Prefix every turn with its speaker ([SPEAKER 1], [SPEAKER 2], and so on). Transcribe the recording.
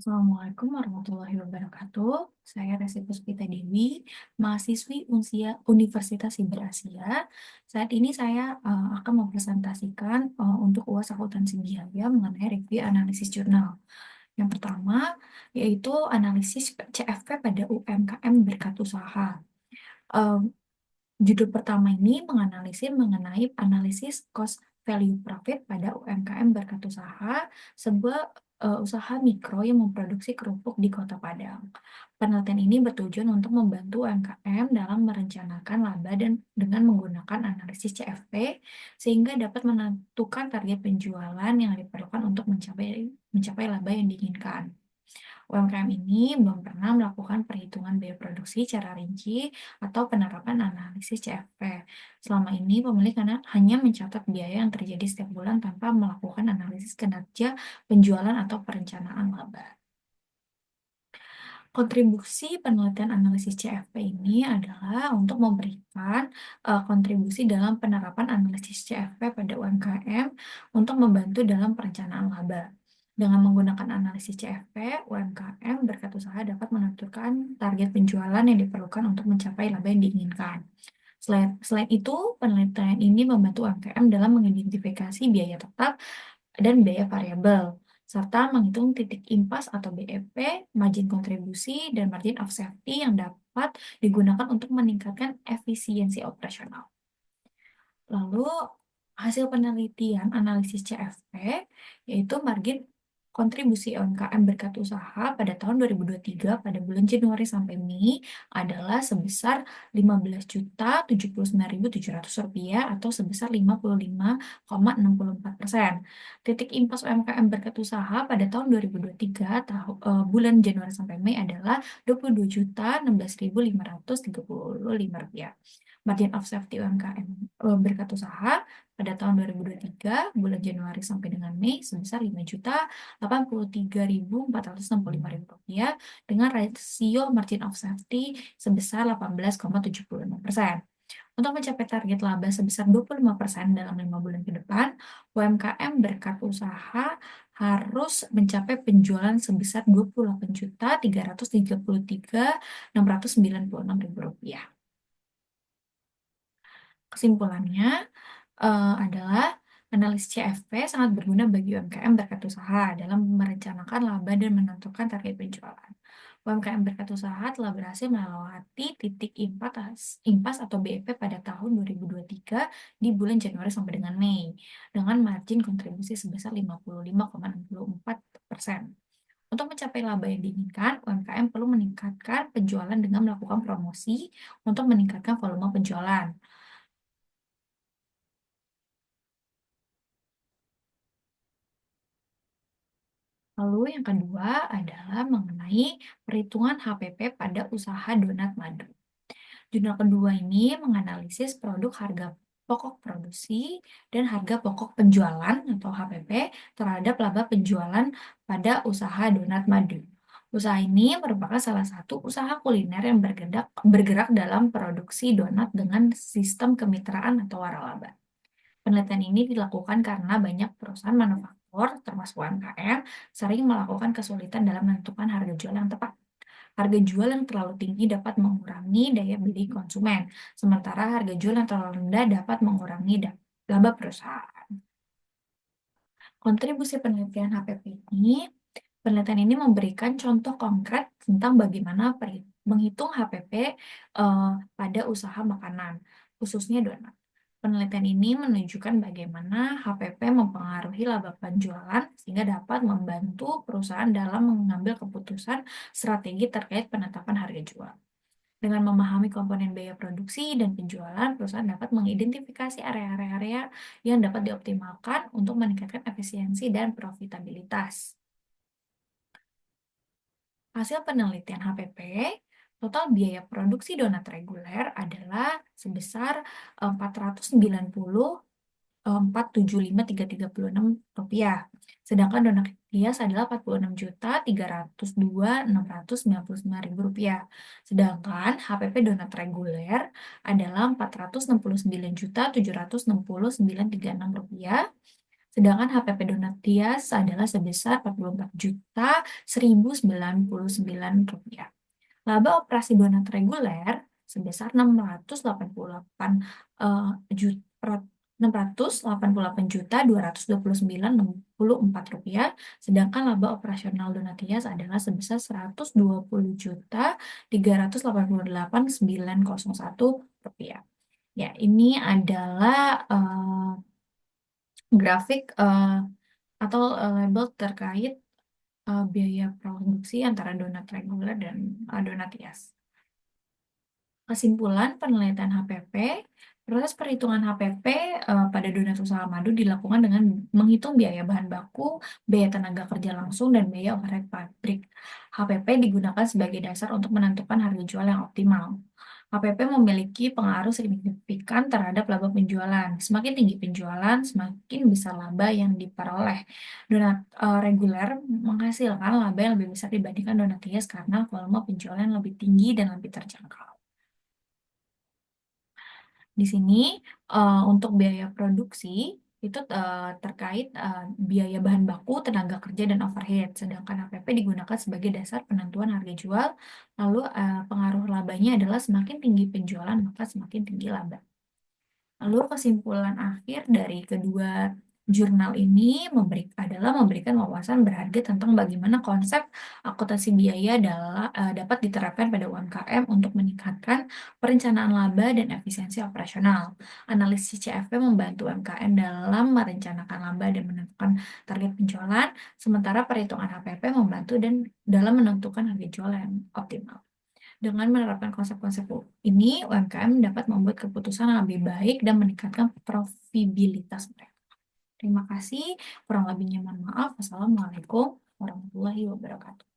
[SPEAKER 1] Assalamualaikum warahmatullahi wabarakatuh. Saya Resi Puspita Dewi, mahasiswi Unsia Universitas Siber Asia. Saat ini saya akan mempresentasikan untuk UAS Akuntansi Biaya mengenai review analisis jurnal. Yang pertama yaitu analisis CFP pada UMKM berkat usaha. Eh, Judul pertama ini menganalisis mengenai analisis cost value profit pada UMKM berkat usaha, sebuah usaha mikro yang memproduksi kerupuk di Kota Padang. Penelitian ini bertujuan untuk membantu UMKM dalam merencanakan laba dan dengan menggunakan analisis CFP sehingga dapat menentukan target penjualan yang diperlukan untuk mencapai laba yang diinginkan. UMKM ini belum pernah melakukan perhitungan biaya produksi secara rinci atau penerapan analisis CFP. Selama ini, pemilik hanya mencatat biaya yang terjadi setiap bulan tanpa melakukan analisis kinerja penjualan atau perencanaan laba. Kontribusi penelitian analisis CFP ini adalah untuk memberikan kontribusi dalam penerapan analisis CFP pada UMKM untuk membantu dalam perencanaan laba. Dengan menggunakan analisis CFP, UMKM berkat usaha dapat menentukan target penjualan yang diperlukan untuk mencapai laba yang diinginkan. Selain itu, penelitian ini membantu UMKM dalam mengidentifikasi biaya tetap dan biaya variabel, serta menghitung titik impas atau BEP, margin kontribusi, dan margin of safety yang dapat digunakan untuk meningkatkan efisiensi operasional. Lalu, hasil penelitian analisis CFP yaitu margin kontribusi UMKM berkat usaha pada tahun 2023 pada bulan Januari sampai Mei adalah sebesar Rp15.079.700 atau sebesar 55,64%. Titik impas UMKM berkat usaha pada tahun 2023 bulan Januari sampai Mei adalah Rp22.016.535. Margin of safety UMKM berkat usaha pada tahun 2023 bulan Januari sampai dengan Mei sebesar Rp5.083.465 dengan rasio margin of safety sebesar 18,75%. Untuk mencapai target laba sebesar 25% dalam 5 bulan ke depan, UMKM berkat usaha harus mencapai penjualan sebesar Rp28.333.696.000. Kesimpulannya adalah analis CFP sangat berguna bagi UMKM berkat usaha dalam merencanakan laba dan menentukan target penjualan. UMKM berkat usaha telah berhasil melewati titik impas atau BEP pada tahun 2023 di bulan Januari sampai dengan Mei dengan margin kontribusi sebesar 55,64%. Untuk mencapai laba yang diinginkan, UMKM perlu meningkatkan penjualan dengan melakukan promosi untuk meningkatkan volume penjualan. Lalu yang kedua adalah mengenai perhitungan HPP pada usaha donat madu. Jurnal kedua ini menganalisis produk harga pokok produksi dan harga pokok penjualan atau HPP terhadap laba penjualan pada usaha donat madu. Usaha ini merupakan salah satu usaha kuliner yang bergerak dalam produksi donat dengan sistem kemitraan atau waralaba. Penelitian ini dilakukan karena banyak perusahaan manufaktur, termasuk UMKM, sering melakukan kesulitan dalam menentukan harga jual yang tepat. Harga jual yang terlalu tinggi dapat mengurangi daya beli konsumen, sementara harga jual yang terlalu rendah dapat mengurangi laba perusahaan. Kontribusi penelitian HPP penelitian ini memberikan contoh konkret tentang bagaimana menghitung HPP pada usaha makanan, khususnya donat. Penelitian ini menunjukkan bagaimana HPP mempengaruhi laba penjualan sehingga dapat membantu perusahaan dalam mengambil keputusan strategi terkait penetapan harga jual. Dengan memahami komponen biaya produksi dan penjualan, perusahaan dapat mengidentifikasi area-area yang dapat dioptimalkan untuk meningkatkan efisiensi dan profitabilitas. Hasil penelitian HPP, total biaya produksi donat reguler adalah sebesar Rp470.475.336. Sedangkan donat hias adalah Rp46.302.699. Sedangkan HPP donat reguler adalah Rp469.760.936. Sedangkan HPP Donatias adalah sebesar 44.199 rupiah. Laba operasi donat reguler sebesar 688.229.64 rupiah, sedangkan laba operasional Donatias adalah sebesar 120.388.901 rupiah. Ya, ini adalah grafik atau label terkait biaya produksi antara donat reguler dan donat hias. Kesimpulan penelitian HPP, proses perhitungan HPP pada donat usaha madu dilakukan dengan menghitung biaya bahan baku, biaya tenaga kerja langsung, dan biaya overhead pabrik. HPP digunakan sebagai dasar untuk menentukan harga jual yang optimal. HPP memiliki pengaruh signifikan terhadap laba penjualan. Semakin tinggi penjualan, semakin besar laba yang diperoleh. Donat reguler menghasilkan laba yang lebih besar dibandingkan donat hias karena volume penjualan lebih tinggi dan lebih terjangkau. Di sini untuk biaya produksi itu terkait biaya bahan baku, tenaga kerja, dan overhead. Sedangkan HPP digunakan sebagai dasar penentuan harga jual. Lalu pengaruh labanya adalah semakin tinggi penjualan maka semakin tinggi laba. Lalu kesimpulan akhir dari kedua jurnal ini adalah memberikan wawasan berharga tentang bagaimana konsep akuntansi biaya dapat diterapkan pada UMKM untuk meningkatkan perencanaan laba dan efisiensi operasional. Analisis CFP membantu UMKM dalam merencanakan laba dan menentukan target penjualan, sementara perhitungan HPP membantu dan dalam menentukan harga jual yang optimal. Dengan menerapkan konsep-konsep ini, UMKM dapat membuat keputusan yang lebih baik dan meningkatkan profitabilitas mereka. Terima kasih. Kurang lebihnya mohon maaf. Wassalamualaikum warahmatullahi wabarakatuh.